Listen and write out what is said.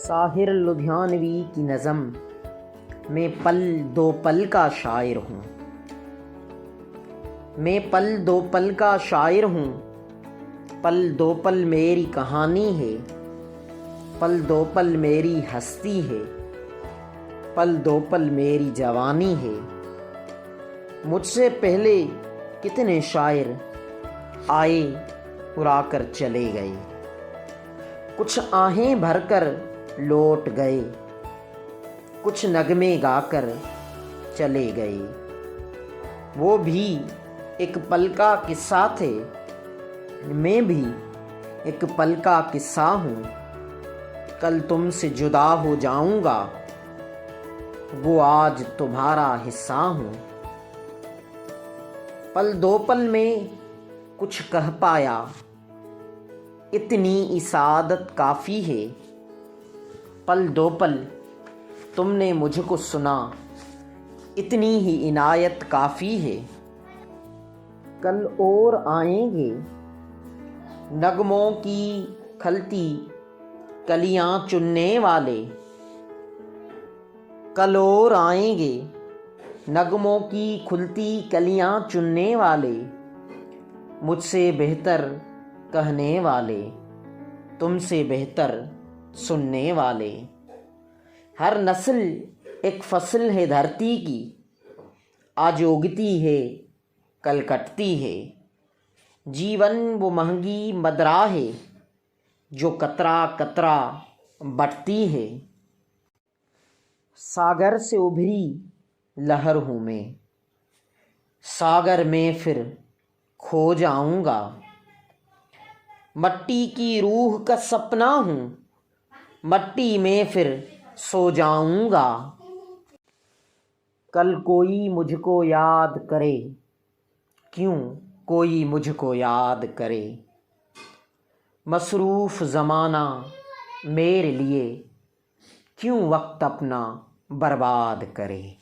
साहिर लुधियानवी की नज़म मैं पल दो पल का शायर हूँ। मैं पल दो पल का शायर हूँ। पल दो पल मेरी कहानी है। पल दो पल मेरी हस्ती है। पल दो पल मेरी जवानी है। मुझसे पहले कितने शायर आए उड़ाकर चले गए। कुछ आहें भरकर लौट गए। कुछ नगमे गाकर चले गए। वो भी एक पल का किस्सा थे। मैं भी एक पल का किस्सा हूँ। कल तुमसे जुदा हो जाऊँगा। वो आज तुम्हारा हिस्सा हूँ। पल दो पल में कुछ कह पाया। इतनी इसादत काफ़ी है। पल दो पल तुमने मुझको सुना। इतनी ही इनायत काफ़ी है। कल और आएंगे नगमों की खलती कलियां चुनने वाले। कल और आएंगे नगमों की खुलती कलियां चुनने वाले। मुझसे बेहतर कहने वाले, तुमसे बेहतर सुनने वाले। हर नस्ल एक फसल है धरती की। आज उगती है कल कटती है। जीवन वो महंगी मदरा है जो कतरा कतरा बटती है। सागर से उभरी लहर हूँ मैं। सागर में फिर खो जाऊँगा। मट्टी की रूह का सपना हूँ। मट्टी में फिर सो जाऊँगा। कल कोई मुझको याद करे। क्यों कोई मुझको याद करे। मसरूफ़ ज़माना मेरे लिए क्यों वक्त अपना बर्बाद करे।